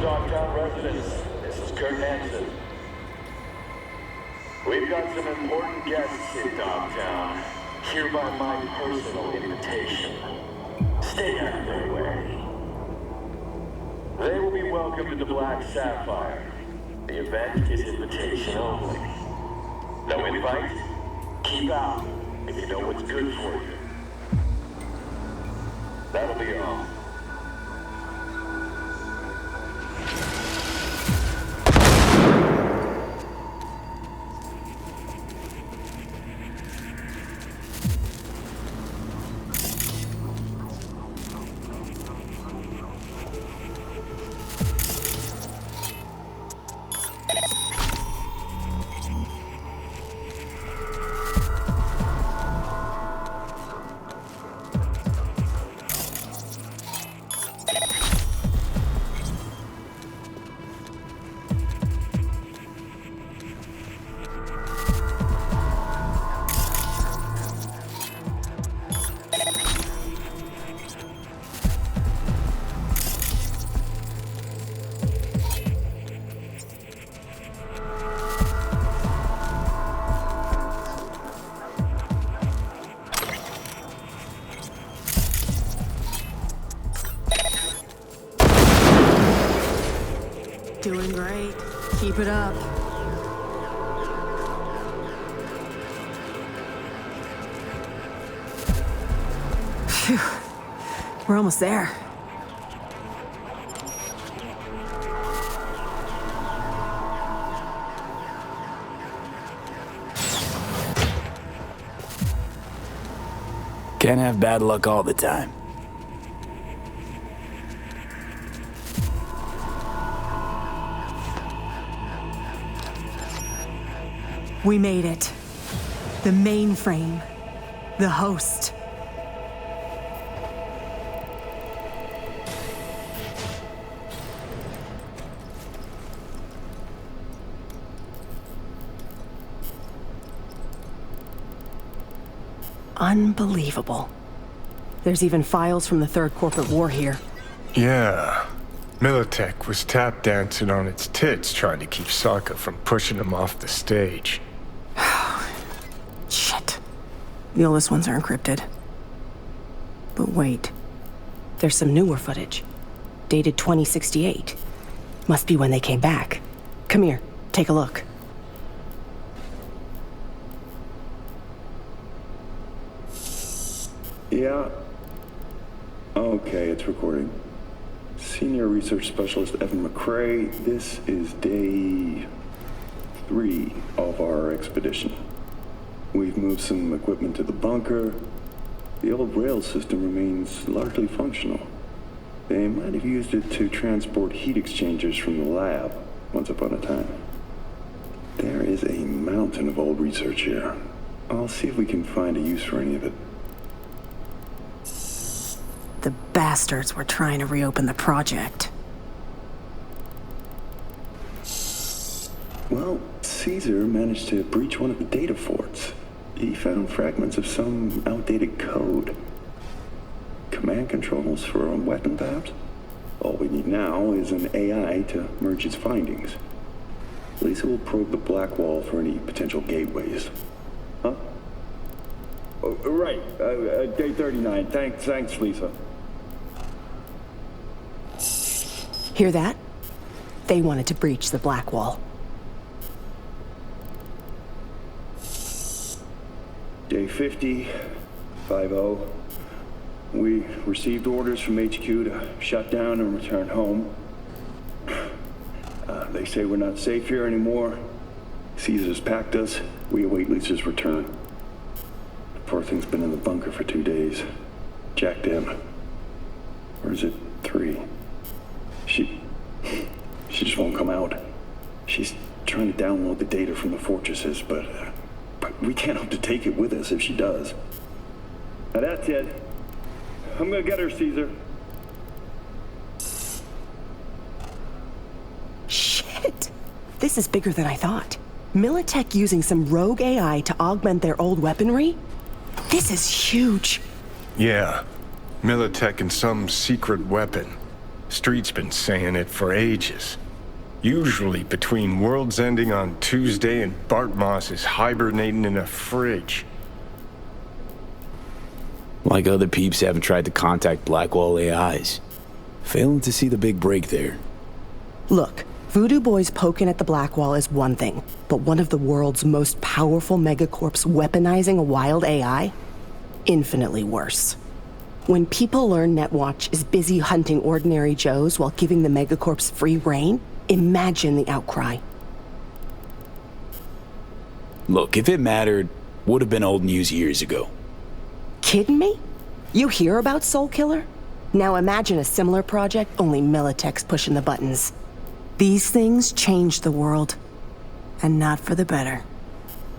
Dogtown residents. This is Kurt Hansen. We've got some important guests in Dogtown. Hereby my personal invitation. Stay out of their way. They will be welcomed to the Black Sapphire. The event is invitation only. No invite? Keep out if you know what's good for you. That'll be all. Doing great. Keep it up. Phew. We're almost there. Can't have bad luck all the time. We made it. The mainframe. The host. Unbelievable. There's even files from the Third Corporate War here. Yeah. Militech was tap dancing on its tits trying to keep Sokka from pushing him off the stage. Shit. The oldest ones are encrypted. But wait. There's some newer footage. Dated 2068. Must be when they came back. Come here, take a look. Yeah. Okay, it's recording. Senior Research Specialist Evan McCrae, this is day 3 of our expedition. We've moved some equipment to the bunker. The old rail system remains largely functional. They might have used it to transport heat exchangers from the lab once upon a time. There is a mountain of old research here. I'll see if we can find a use for any of it. The bastards were trying to reopen the project. Well, Caesar managed to breach one of the data forts. He found fragments of some outdated code. Command controls for a weapon, perhaps? All we need now is an AI to merge its findings. Lisa will probe the black wall for any potential gateways. Huh? Oh, right. Day 39. Thanks, Lisa. Hear that? They wanted to breach the black wall. Day 50, 50. We received orders from HQ to shut down and return home. They say we're not safe here anymore. Caesar's packed us. We await Lisa's return. The poor thing's been in the bunker for 2 days. Jacked in. Or is it 3? She just won't come out. She's trying to download the data from the fortresses, but we can't hope to take it with us if she does. Now that's it. I'm gonna get her, Caesar. Shit! This is bigger than I thought. Militech using some rogue AI to augment their old weaponry? This is huge. Yeah. Militech and some secret weapon. Street's been saying it for ages. Usually between worlds ending on Tuesday and Bart Moss is hibernating in a fridge. Like other peeps haven't tried to contact Blackwall AIs. Failing to see the big break there. Look, Voodoo Boys poking at the Blackwall is one thing, but one of the world's most powerful megacorps weaponizing a wild AI? Infinitely worse. When people learn Netwatch is busy hunting ordinary Joes while giving the megacorps free reign, imagine the outcry. Look, if it mattered, would have been old news years ago. Kidding me? You hear about Soul Killer? Now imagine a similar project, only Militech's pushing the buttons. These things change the world. And not for the better.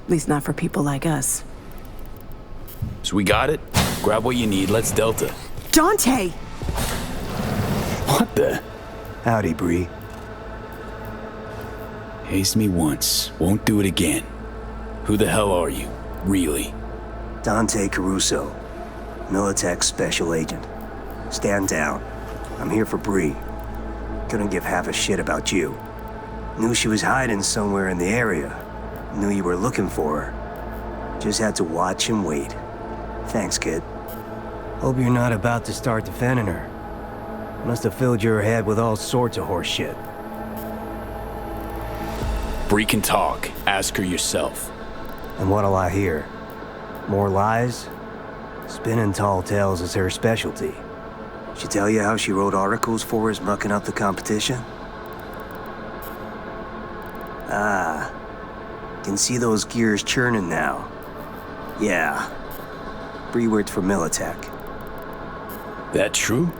At least not for people like us. So we got it? Grab what you need, let's Delta. Dante! What the? Howdy, Bree. Hazed me once, won't do it again. Who the hell are you, really? Dante Caruso, Militech Special Agent. Stand down. I'm here for Bree. Couldn't give half a shit about you. Knew she was hiding somewhere in the area. Knew you were looking for her. Just had to watch and wait. Thanks, kid. Hope you're not about to start defending her. Must have filled your head with all sorts of horse shit. Bree can talk, ask her yourself. And what'll I hear? More lies? Spinning tall tales is her specialty. She tell you how she wrote articles for us mucking up the competition? Ah, can see those gears churning now. Yeah, Bree worked for Militech. That true?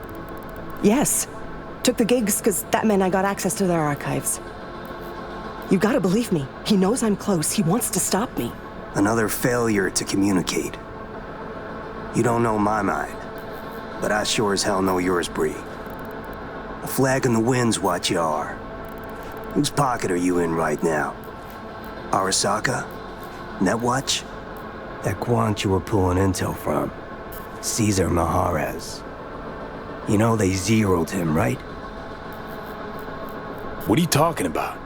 Yes. Took the gigs because that meant I got access to their archives. You gotta believe me. He knows I'm close. He wants to stop me. Another failure to communicate. You don't know my mind, but I sure as hell know yours, Bree. A flag in the wind's what you are. Whose pocket are you in right now? Arasaka? Netwatch? That quant you were pulling intel from. Caesar Maharez. You know they zeroed him, right? What are you talking about?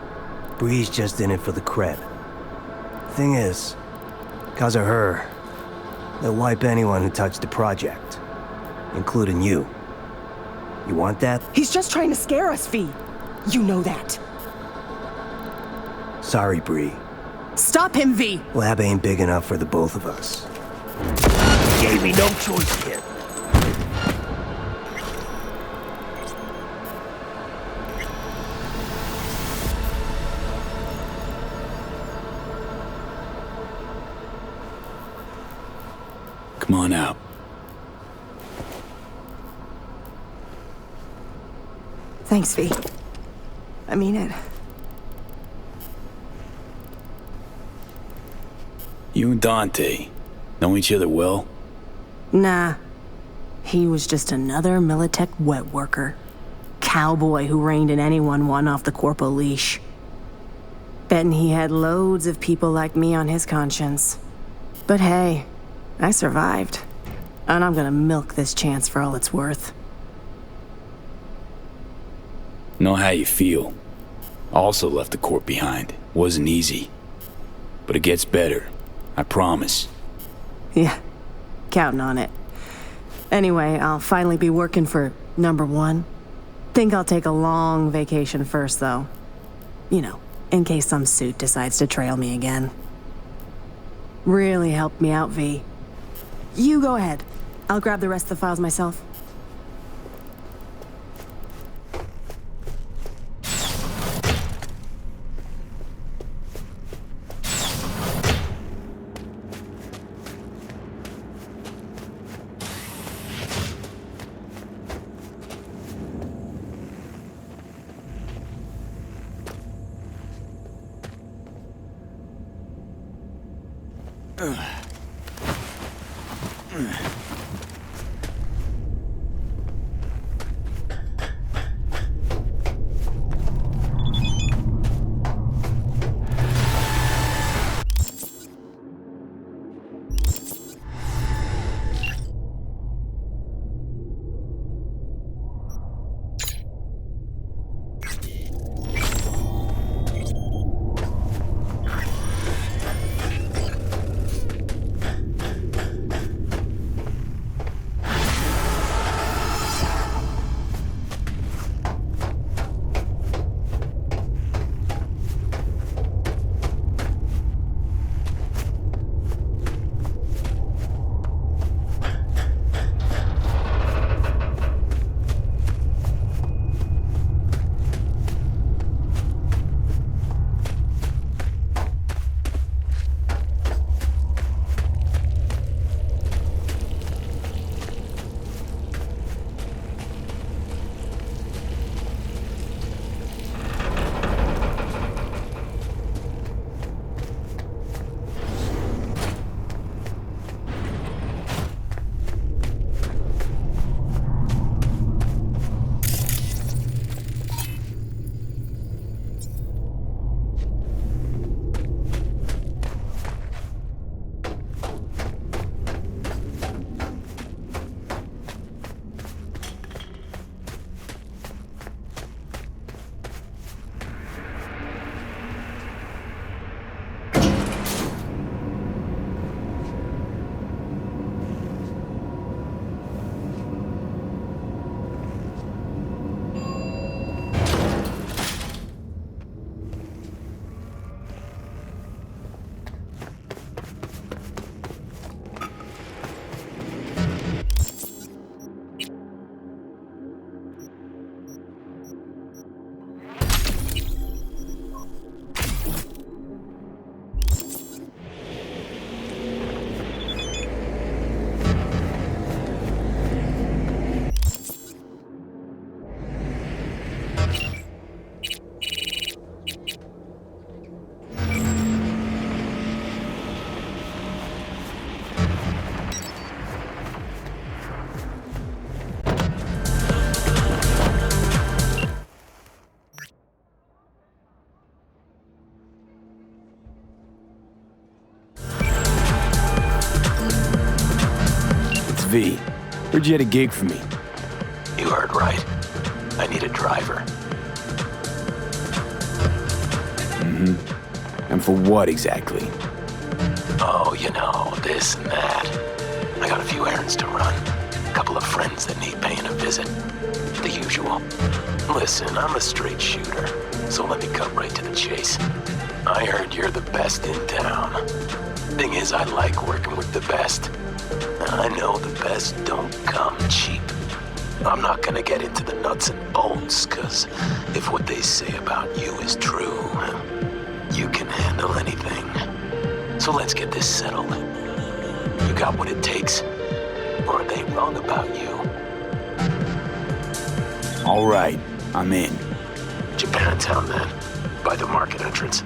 Bree's just in it for the cred. Thing is, because of her, they'll wipe anyone who touched the project, including you. You want that? He's just trying to scare us, V. You know that. Sorry, Bree. Stop him, V! Lab ain't big enough for the both of us. Gave me no choice yet. Come on out. Thanks, V. I mean it. You and Dante know each other well? Nah. He was just another Militech wet worker. Cowboy who reined in anyone one off the Corpo leash. Betting he had loads of people like me on his conscience. But hey, I survived. And I'm gonna milk this chance for all it's worth. Know how you feel. Also left the Corp behind. Wasn't easy. But it gets better. I promise. Yeah, counting on it. Anyway, I'll finally be working for number one. Think I'll take a long vacation first, though. You know, in case some suit decides to trail me again. Really helped me out, V. You go ahead. I'll grab the rest of the files myself. V. Heard you had a gig for me. You heard right. I need a driver. And for what exactly? Oh, you know, this and that. I got a few errands to run. A couple of friends that need paying a visit. The usual. Listen, I'm a straight shooter, so let me cut right to the chase. I heard you're the best in town. Thing is, I like working with the best. And I know the best don't come cheap. I'm not gonna get into the nuts and bolts, cause if what they say about you is true, you can handle anything. So let's get this settled. You got what it takes? Or are they wrong about you? All right, I'm in. Japantown then, by the market entrance.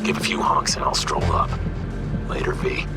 Give a few honks and I'll stroll up. Later, V.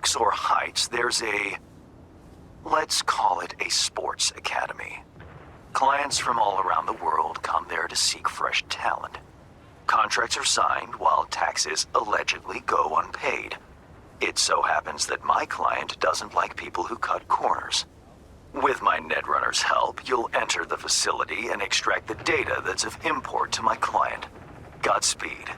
Docks or Heights, there's let's call it a sports academy. Clients from all around the world come there to seek fresh talent. Contracts are signed while taxes allegedly go unpaid. It so happens that my client doesn't like people who cut corners. With my Netrunner's help, you'll enter the facility and extract the data that's of import to my client. Godspeed.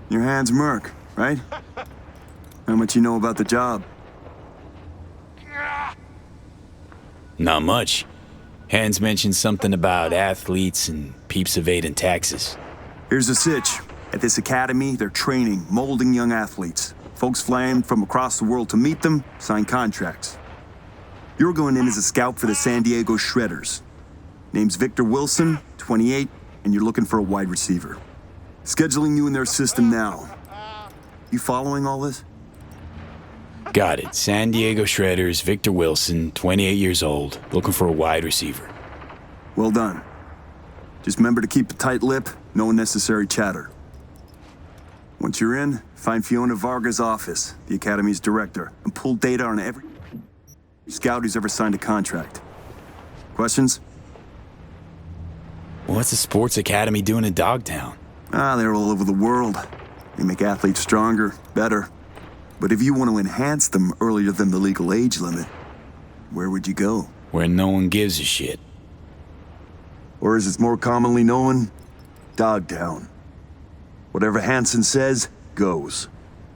Your hand's merc, right? How much you know about the job? Not much. Hans mentioned something about athletes and peeps evading taxes. Here's the sitch. At this academy, they're training, molding young athletes. Folks flying from across the world to meet them, sign contracts. You're going in as a scout for the San Diego Shredders. Name's Victor Wilson, 28, and you're looking for a wide receiver. Scheduling you in their system now. You following all this? Got it. San Diego Shredders, Victor Wilson, 28 years old, looking for a wide receiver. Well done. Just remember to keep a tight lip, no unnecessary chatter. Once you're in, find Fiona Varga's office, the Academy's director, and pull data on every scout who's ever signed a contract. Questions? What's the sports academy doing in Dogtown? They're all over the world. They make athletes stronger, better. But if you want to enhance them earlier than the legal age limit, where would you go? Where no one gives a shit. Or as it's more commonly known, Dogtown. Whatever Hansen says, goes.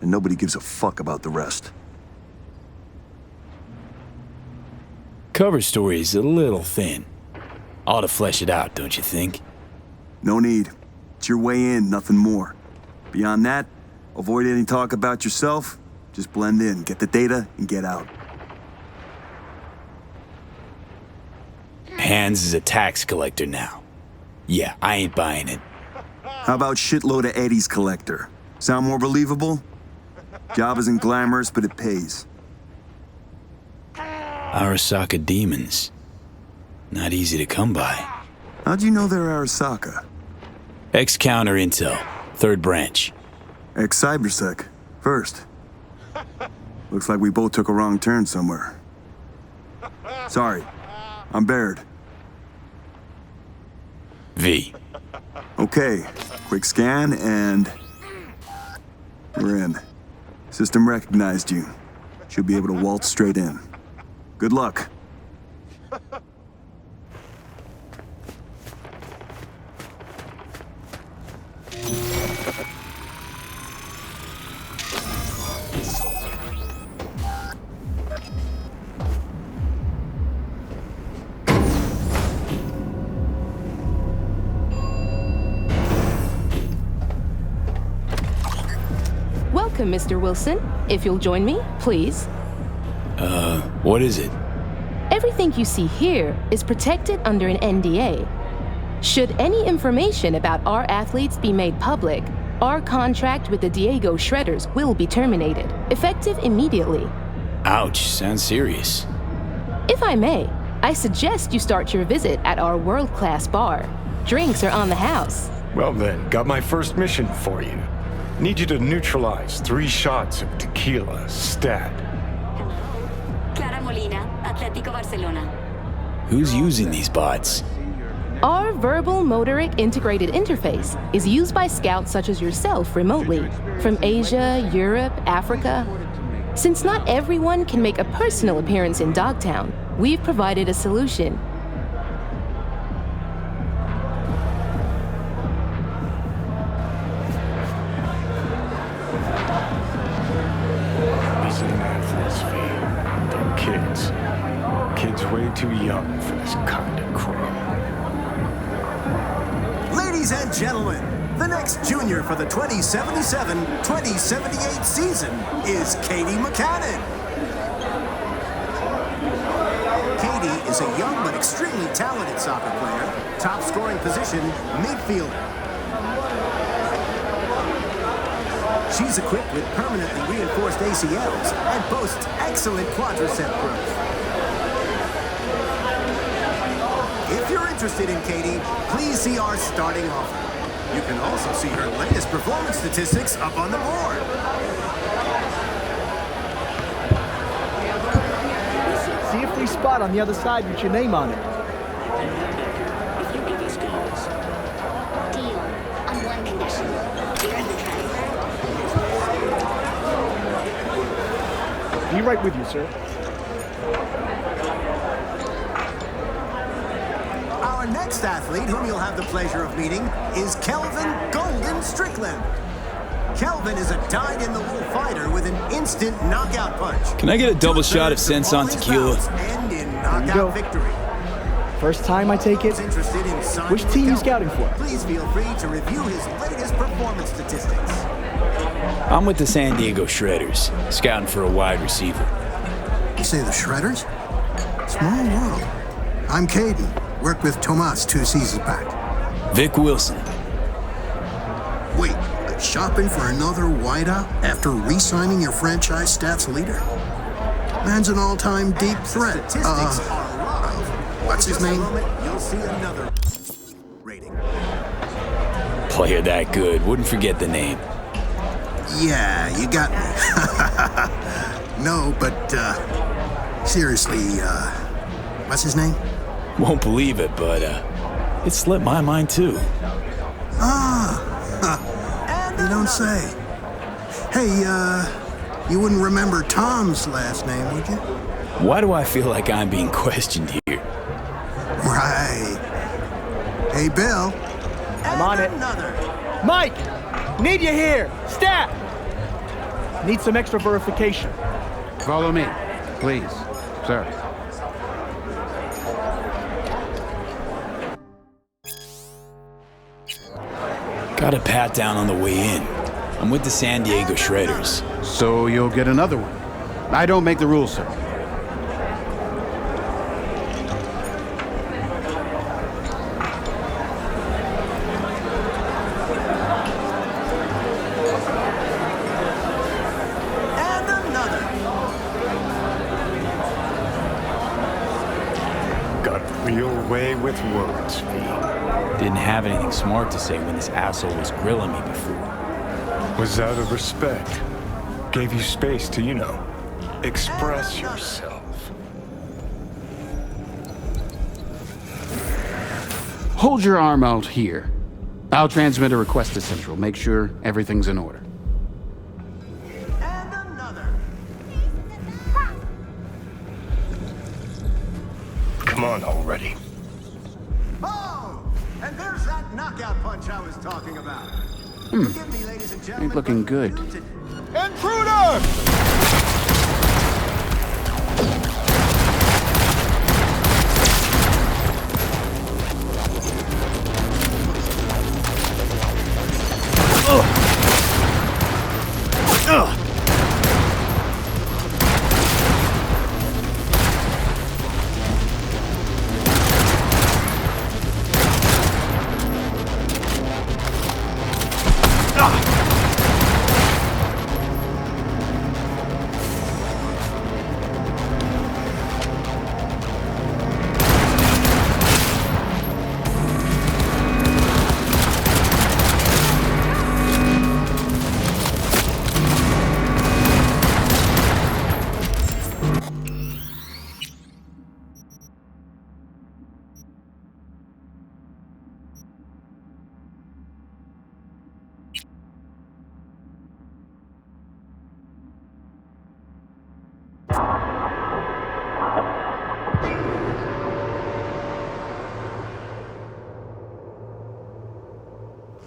And nobody gives a fuck about the rest. Cover story is a little thin. Ought to flesh it out, don't you think? No need. It's your way in, nothing more. Beyond that, avoid any talk about yourself. Just blend in, get the data, and get out. Hans is a tax collector now. Yeah, I ain't buying it. How about shitload of Eddie's collector? Sound more believable? Job isn't glamorous, but it pays. Arasaka demons. Not easy to come by. How'd you know they're Arasaka? Ex-counter intel, third branch. Ex-Cybersec, first. Looks like we both took a wrong turn somewhere. Sorry, I'm Baird. V. Okay, quick scan and... we're in. System recognized you. Should be able to waltz straight in. Good luck. Welcome, Mr. Wilson. If you'll join me, please. What is it? Everything you see here is protected under an NDA. Should any information about our athletes be made public, our contract with the Diego Shredders will be terminated, effective immediately. Ouch, sounds serious. If I may, I suggest you start your visit at our world-class bar. Drinks are on the house. Well then, got my first mission for you. Need you to neutralize 3 shots of tequila, stat. Clara Molina, Atlético Barcelona. Who's using these bots? Our verbal motoric integrated interface is used by scouts such as yourself remotely, from Asia, Europe, Africa. Since not everyone can make a personal appearance in Dogtown, we've provided a solution. This ain't athletes' fee. They're kids. Kids way too young for this kind of crap. Ladies and gentlemen, the next junior for the 2077-2078 season is Katie McCannon. Katie is is a young but extremely talented soccer player, top scoring position, midfielder. She's equipped with permanently reinforced ACLs and boasts excellent quadricep growth. If you're interested in Katie, please see our starting offer. You can also see her latest performance statistics up on the board. See a free spot on the other side with your name on it. If you give us goals. Deal. On one condition. During the transfer. Be right with you, sir. Our next athlete, whom you'll have the pleasure of meeting, is Kelvin Golden Strickland. Kelvin is a dyed-in-the-wool fighter with an instant knockout punch. Can I get a double shot of Senson tequila? End in There you go. knockout victory. First time I take it. Interested in signing Which with team you Kelvin? scouting for? Please feel free to review his latest performance statistics. I'm with the San Diego Shredders, scouting for a wide receiver. You say the Shredders? Small world. I'm Caden. Worked with Tomas 2 seasons back. Vic Wilson. Wait, shopping for another wideout after re-signing your franchise stats leader? Man's an all-time deep threat. Statistics are live. What's his name? You'll see another rating. Player that good, wouldn't forget the name. Yeah, you got me. No, but, seriously, what's his name? Won't believe it, but, it slipped my mind too. You don't say. Hey, you wouldn't remember Tom's last name, would you? Why do I feel like I'm being questioned here? Right. Hey, Bill. I'm on it. Mike! Need you here! Stat! Need some extra verification. Follow me, please, sir. Got a pat down on the way in. I'm with the San Diego Shredders. So you'll get another one. I don't make the rules, sir. And another. Got a real way with words, V. Didn't have anything smart to say when this asshole was grilling me before. Was out of respect. Gave you space to, express yourself. Hold your arm out here. I'll transmit a request to Central. Make sure everything's in order. And another. Come on already. Oh! And there's that knockout punch I was talking about. Forgive me, ladies and gentlemen, Ain't looking but good. due to Intruder!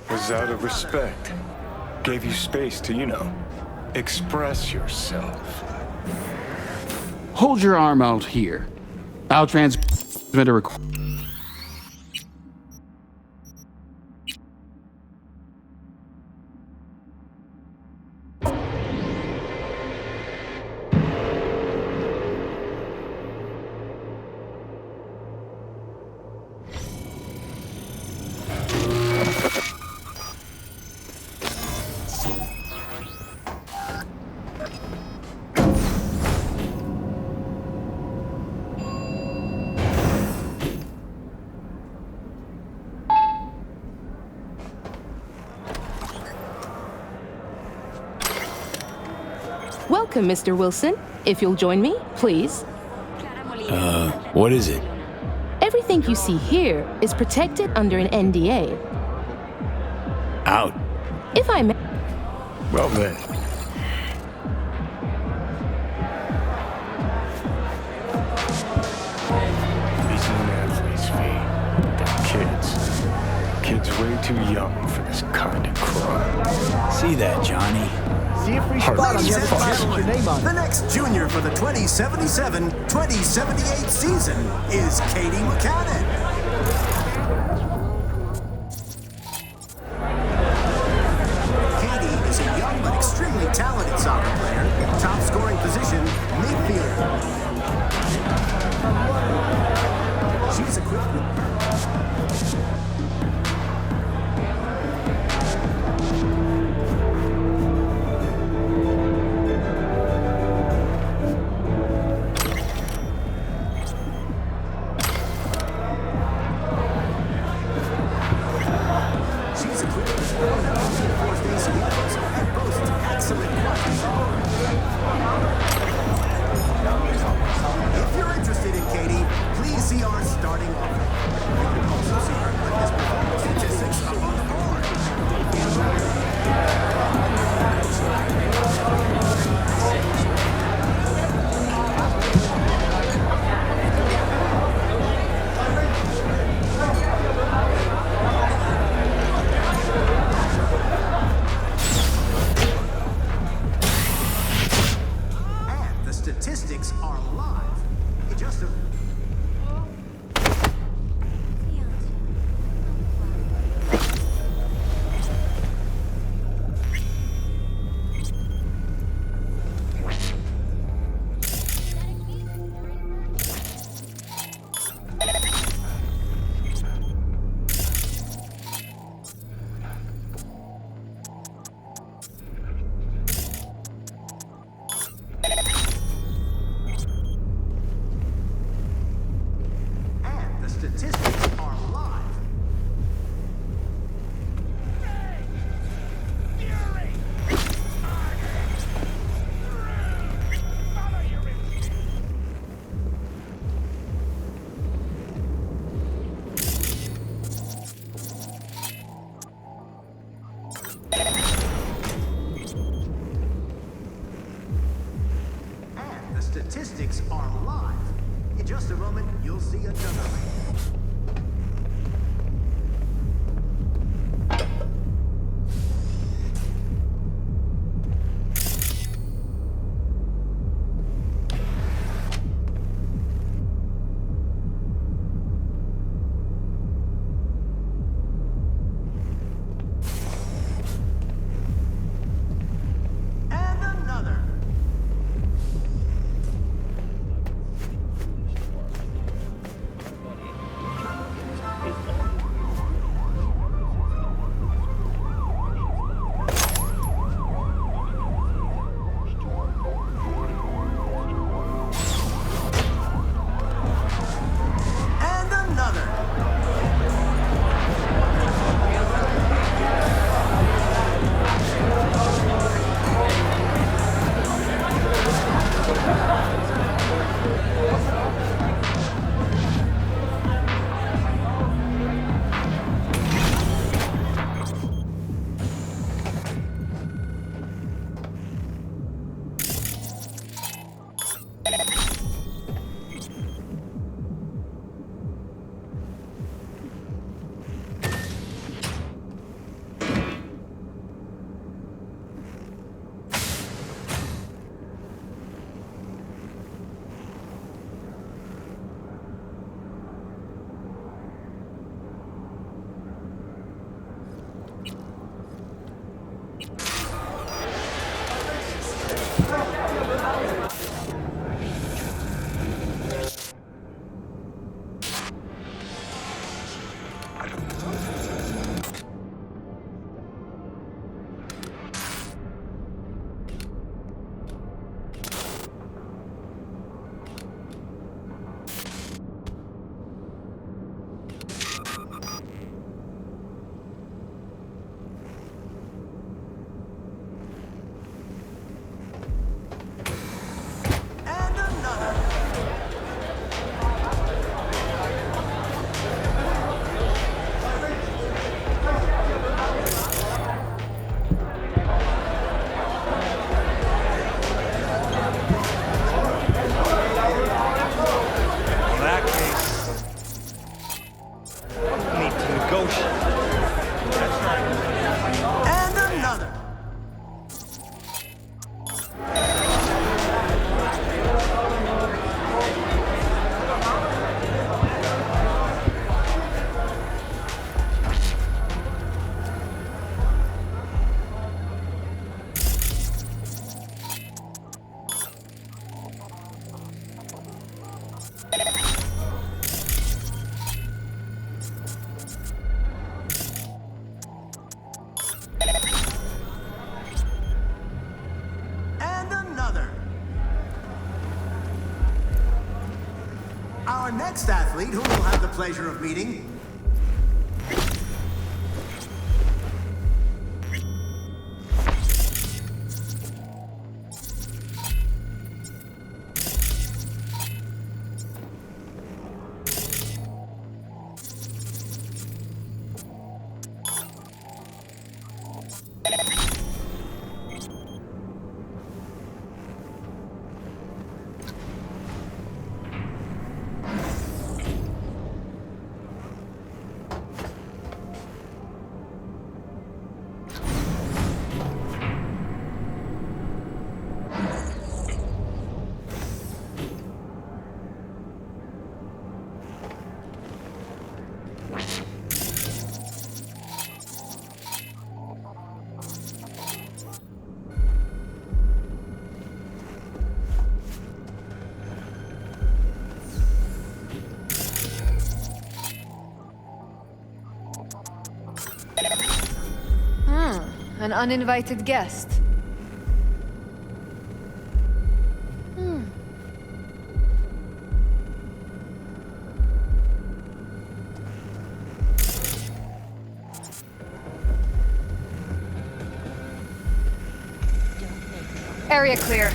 Was out of respect. Gave you space to, express yourself. Hold your arm out here. I'll transmit a request. welcome, Mr. Wilson. If you'll join me, please. What is it? Everything you see here is protected under an NDA. Out. If I may... Well then. These athletes fee. They're kids. Kids way too young for this kind of crime. See that, Johnny? See a free spot on the other side with your name on it. The next junior for the 2077-2078 season is Katie McCannon. Katie is a young but extremely talented soccer player. Top scoring position, midfielder. She's equipped with... If you're interested in Katie, please see our starting offer. You can also see her fitness performance statistics up on the board. And the statistics are live. It just a... And the statistics are live. And the statistics are live. In just a moment, you'll see another lady. And another. Our next athlete, whom you'll have the pleasure of meeting, an uninvited guest. Area clear.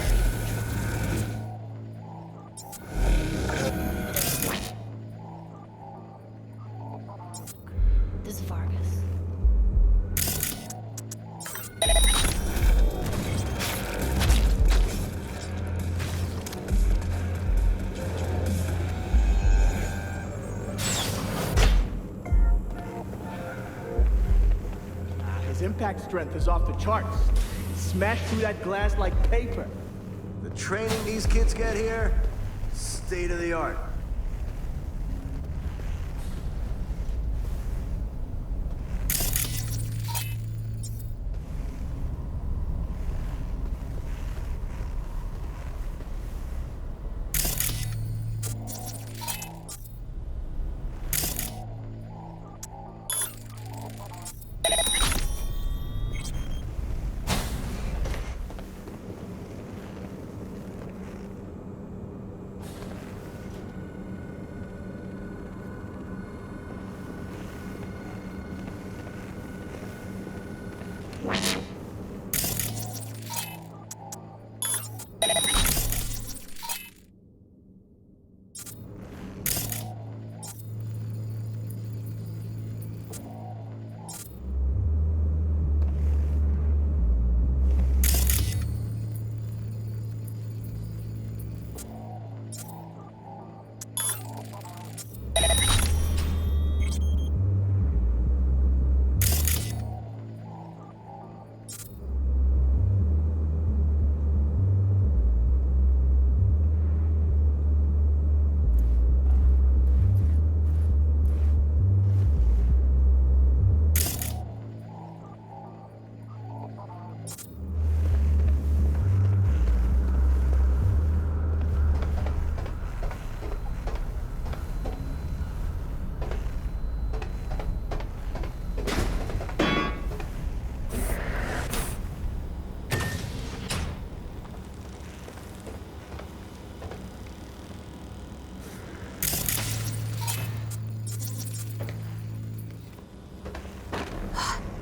This is Vargas. His impact strength is off the charts. Smashed through that glass like paper. the training these kids get here, state of the art.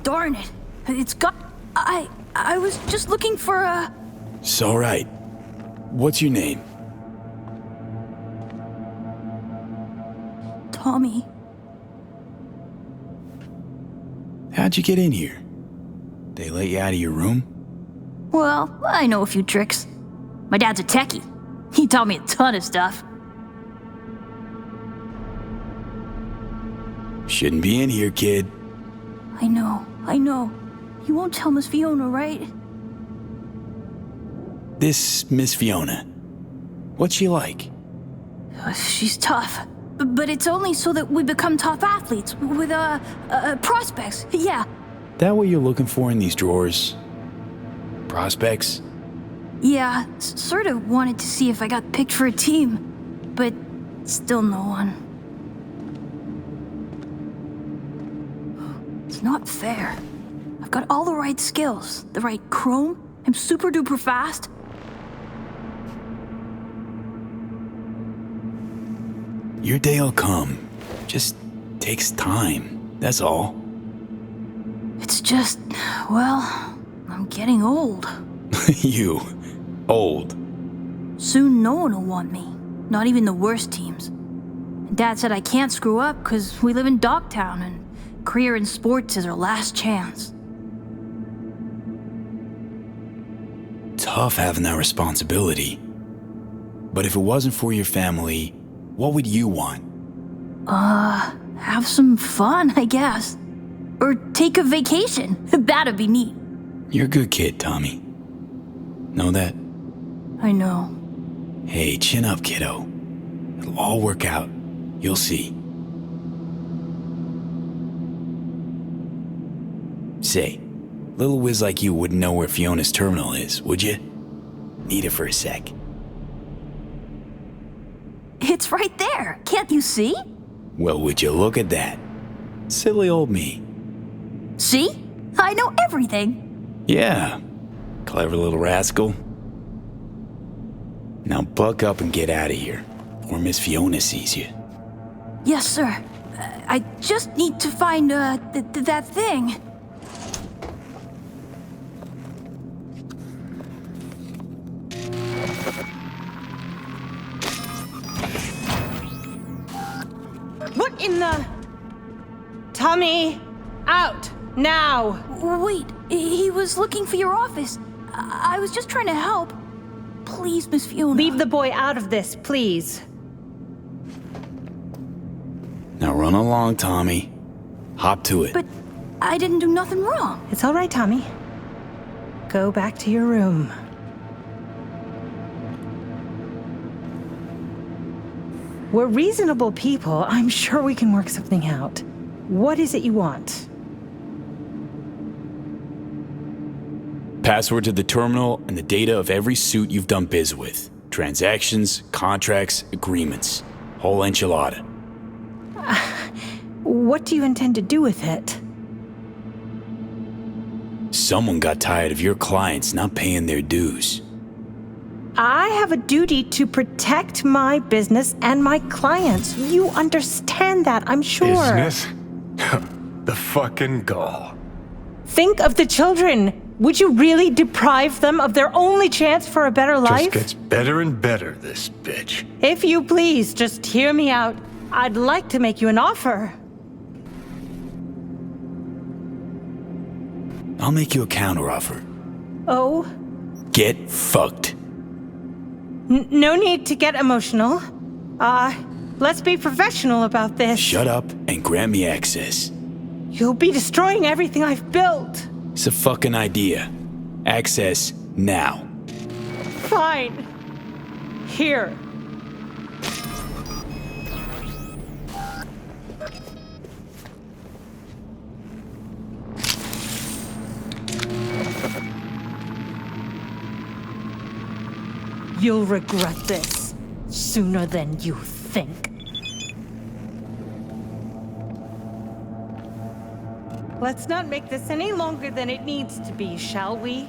Darn it. It's got... I was just looking for a... It's all right. What's your name? Tommy. How'd you get in here? They let you out of your room? Well, I know a few tricks. My dad's a techie. He taught me a ton of stuff. Shouldn't be in here, kid. I know. You won't tell Miss Fiona, right? This Miss Fiona, what's she like? She's tough. But it's only so that we become top athletes with, prospects. Yeah. That what you're looking for in these drawers? Prospects? Yeah, sort of wanted to see if I got picked for a team, but still no one. It's not fair. I've got all the right skills, the right chrome, I'm super duper fast. Your day'll come. Just takes time, that's all. It's just, well, I'm getting old. You. Old. Soon no one will want me. Not even the worst teams. Dad said I can't screw up because we live in Dogtown and career in sports is our last chance. Tough having that responsibility. But if it wasn't for your family, what would you want? Have some fun, I guess. Or take a vacation. That'd be neat. You're a good kid, Tommy. Know that? I know. Hey, chin up, kiddo. It'll all work out. You'll see. Say, little whiz like you wouldn't know where Fiona's terminal is, would you? Need it for a sec. It's right there. Can't you see? Well, would you look at that? Silly old me. See? I know everything. Yeah. Clever little rascal. Now buck up and get out of here, or Miss Fiona sees you. Yes, sir. I just need to find, that thing. What in the... Tommy, out, now. Wait, he was looking for your office. I was just trying to help. Please, Miss Fiona. Leave the boy out of this, please. Now run along, Tommy. Hop to it. But I didn't do nothing wrong. It's all right, Tommy. Go back to your room. We're reasonable people. I'm sure we can work something out. What is it you want? Password to the terminal and the data of every suit you've done biz with. Transactions, contracts, agreements. Whole enchilada. What do you intend to do with it? Someone got tired of your clients not paying their dues. I have a duty to protect my business and my clients. You understand that, I'm sure. Business? The fucking gall. Think of the children. Would you really deprive them of their only chance for a better life? Just gets better and better, this bitch. If you please, just hear me out. I'd like to make you an offer. I'll make you a counteroffer. Oh? Get fucked. No need to get emotional. Let's be professional about this. Shut up and grant me access. You'll be destroying everything I've built. It's a fucking idea. Access now. Fine. Here. You'll regret this sooner than you think. Let's not make this any longer than it needs to be, shall we?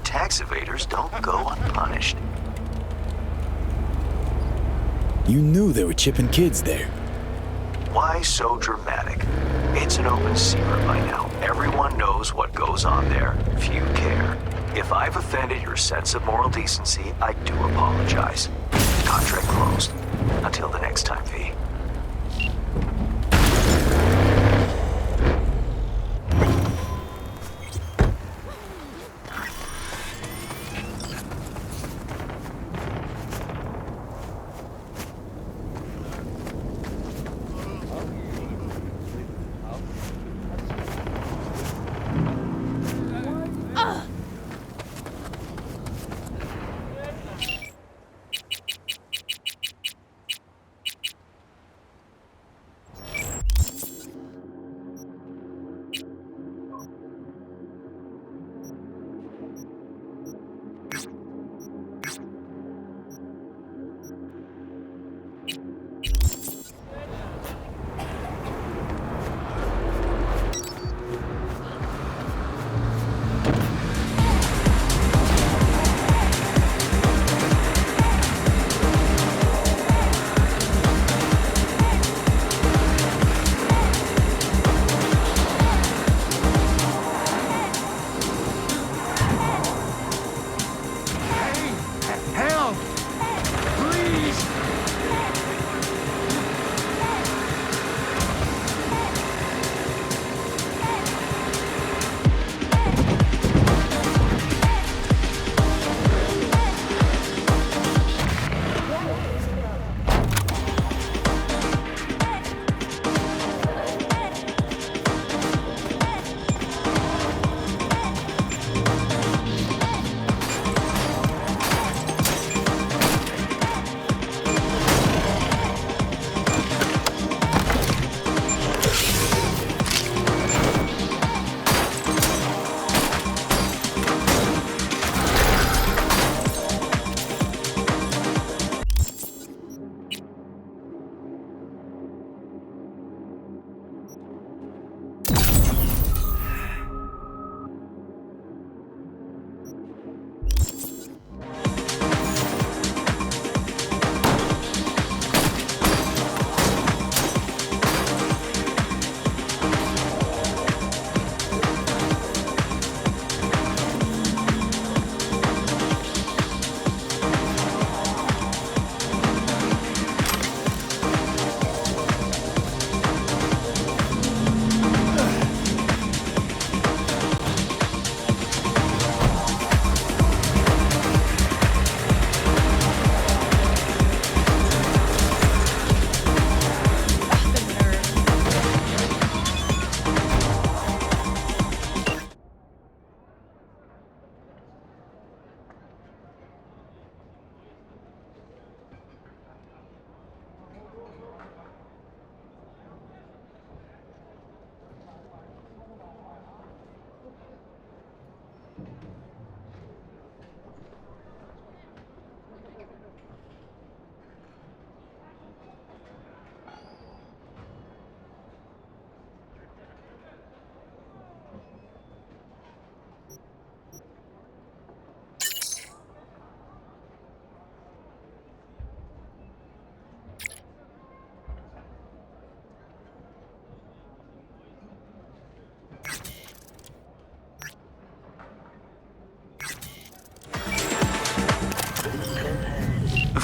tax evaders don't go unpunished. You knew there were chipping kids there. Why so dramatic? It's an open secret by now. Everyone knows what goes on there. Few care. If I've offended your sense of moral decency, I do apologize. Contract closed. Until the next time, V.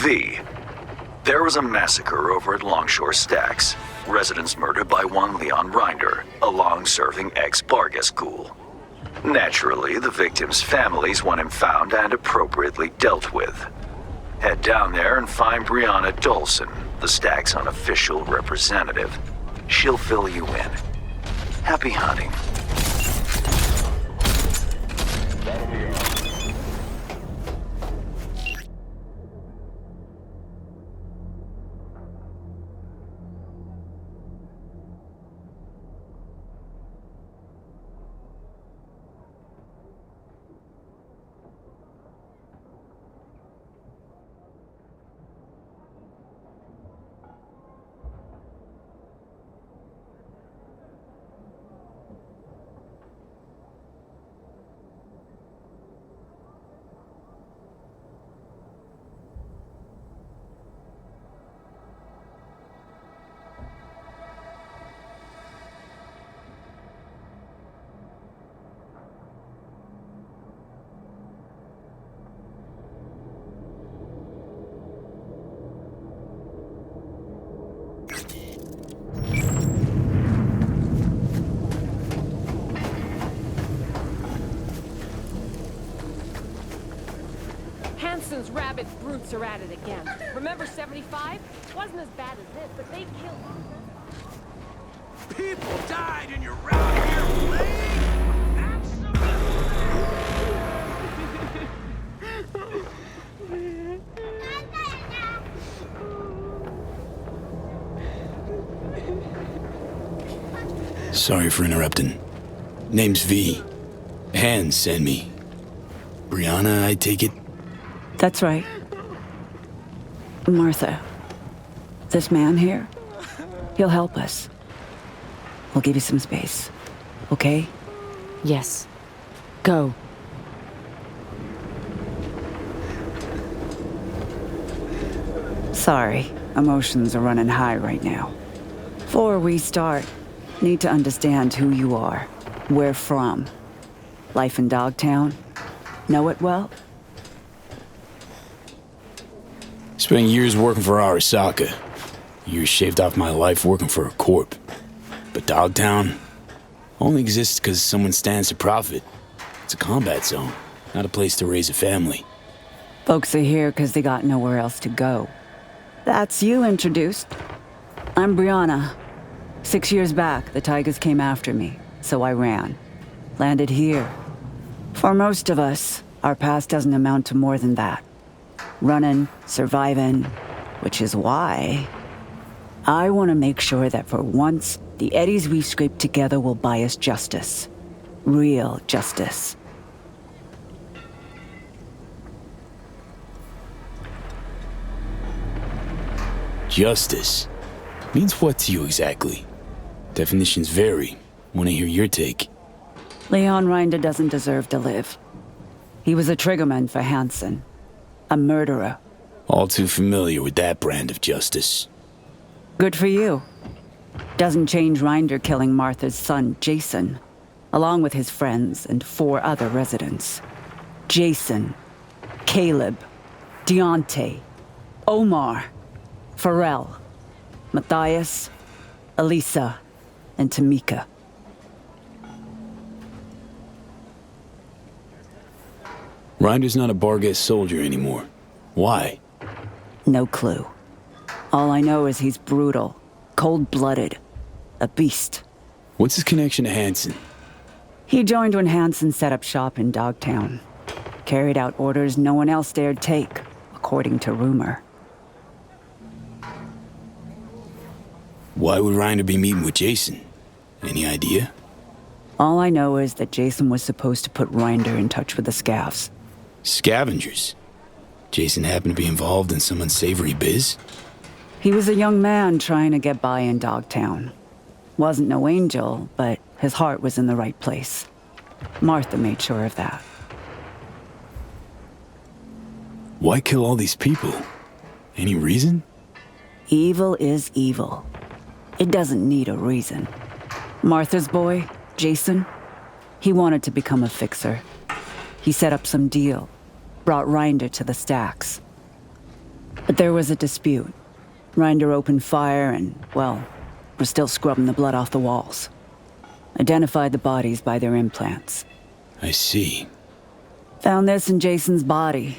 V. There was a massacre over at Longshore Stacks. Residents murdered by one Leon Rinder, a long-serving ex-Bargas ghoul. Naturally, the victims' families want him found and appropriately dealt with. Head down there and find Brianna Dolson, the Stacks' unofficial representative. She'll fill you in. Happy hunting. Hansen's rabid brutes are at it again. Remember 75? Wasn't as bad as this, but they killed... People died and you're around here playing? Sorry for interrupting. Name's V. Hans sent me. Brianna, I take it? That's right. Martha, this man here, he'll help us. We'll give you some space, okay? Yes. Go. Sorry, emotions are running high right now. Before we start, need to understand who you are, where from. Life in Dogtown? Know it well? Spent years working for Arasaka. Years shaved off my life working for a corp. But Dogtown only exists because someone stands to profit. It's a combat zone, not a place to raise a family. Folks are here because they got nowhere else to go. That's you introduced. I'm Brianna. 6 years back, the Tigers came after me, so I ran. Landed here. For most of us, our past doesn't amount to more than that. Running, surviving, which is why I want to make sure that for once, the eddies we've scraped together will buy us justice. Real justice. Justice? Means what to you exactly? Definitions vary. Want to hear your take. Leon Rinder doesn't deserve to live. He was a triggerman for Hansen. A murderer. All too familiar with that brand of justice. Good for you. Doesn't change Rinder killing Martha's son, Jason, along with his friends and 4 other residents. Jason, Caleb, Deontay, Omar, Pharrell, Matthias, Elisa, and Tamika. Rinder's not a Barghest soldier anymore. Why? No clue. All I know is he's brutal, cold-blooded, a beast. What's his connection to Hansen? He joined when Hansen set up shop in Dogtown. Carried out orders no one else dared take, according to rumor. Why would Rinder be meeting with Jason? Any idea? All I know is that Jason was supposed to put Rinder in touch with the scavs. Scavengers? Jason happened to be involved in some unsavory biz? He was a young man trying to get by in Dogtown. Wasn't no angel, but his heart was in the right place. Martha made sure of that. Why kill all these people? Any reason? Evil is evil. It doesn't need a reason. Martha's boy, Jason, he wanted to become a fixer. He set up some deal, brought Rinder to the stacks. But there was a dispute. Rinder opened fire and, well, we're still scrubbing the blood off the walls. Identified the bodies by their implants. I see. Found this in Jason's body.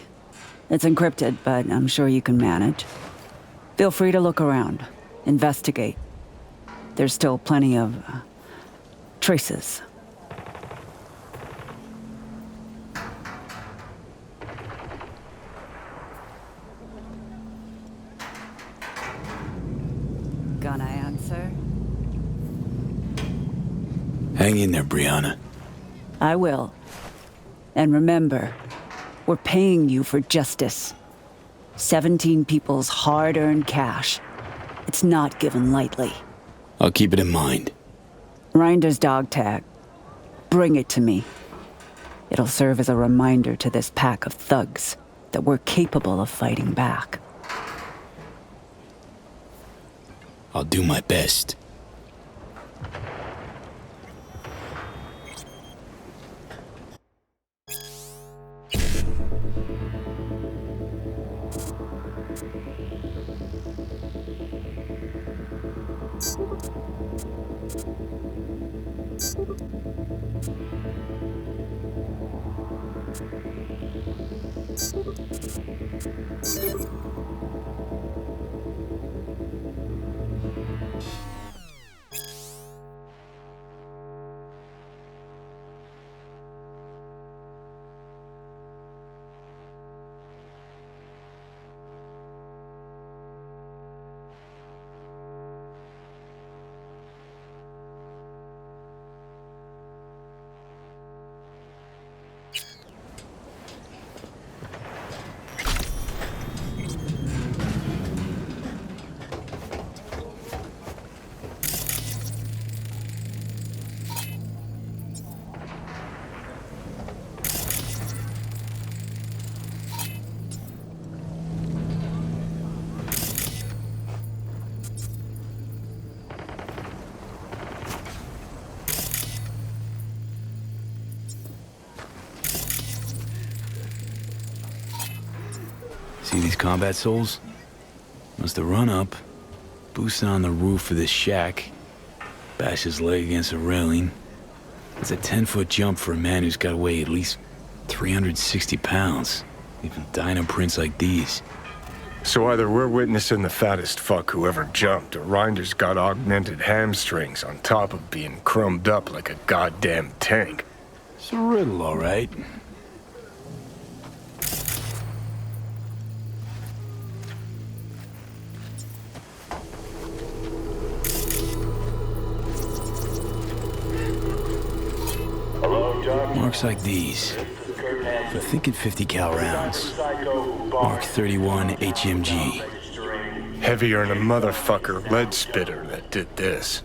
It's encrypted, but I'm sure you can manage. Feel free to look around, investigate. There's still plenty of traces. Gonna answer? Hang in there, Brianna. I will. And remember, we're paying you for justice. 17 people's hard-earned cash. It's not given lightly. I'll keep it in mind. Rinder's dog tag. Bring it to me. It'll serve as a reminder to this pack of thugs that we're capable of fighting back. I'll do my best. See these combat souls? Must have run up, boosted on the roof of this shack, bashed his leg against a railing. It's a 10-foot jump for a man who's got to weigh at least 360 pounds, even dino prints like these. So either we're witnessing the fattest fuck who ever jumped, or Rinder's got augmented hamstrings on top of being crumbed up like a goddamn tank. It's a riddle, all right. Marks like these. For thinking 50 cal rounds. Mark 31 HMG. Heavier than a motherfucker lead spitter that did this.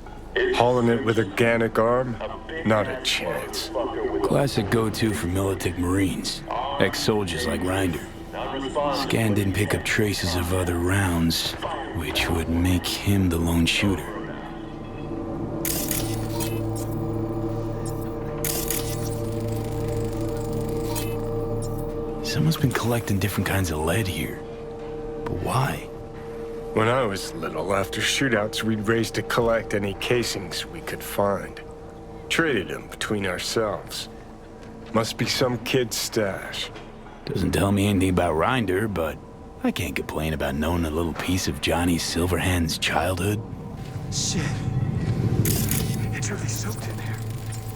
Hauling it with a Organic arm? Not a chance. Classic go-to for Militic Marines. Ex-soldiers like Rinder. Scan didn't pick up traces of other rounds, which would make him the lone shooter. Someone's been collecting different kinds of lead here. But why? When I was little, after shootouts, we'd race to collect any casings we could find. Traded them between ourselves. Must be some kid's stash. Doesn't tell me anything about Rinder, but I can't complain about knowing a little piece of Johnny Silverhand's childhood. Shit. It's really soaked in there.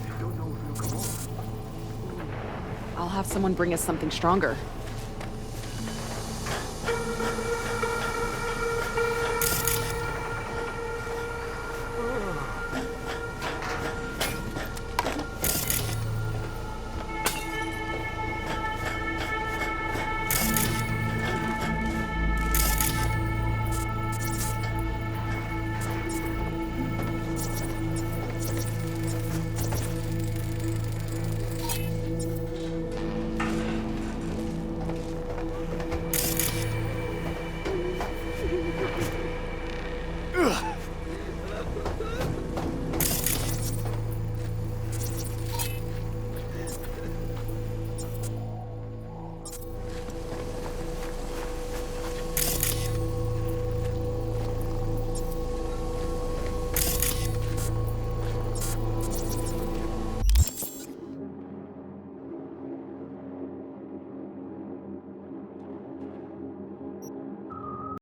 I don't know if it'll come off. I'll have someone bring us something stronger.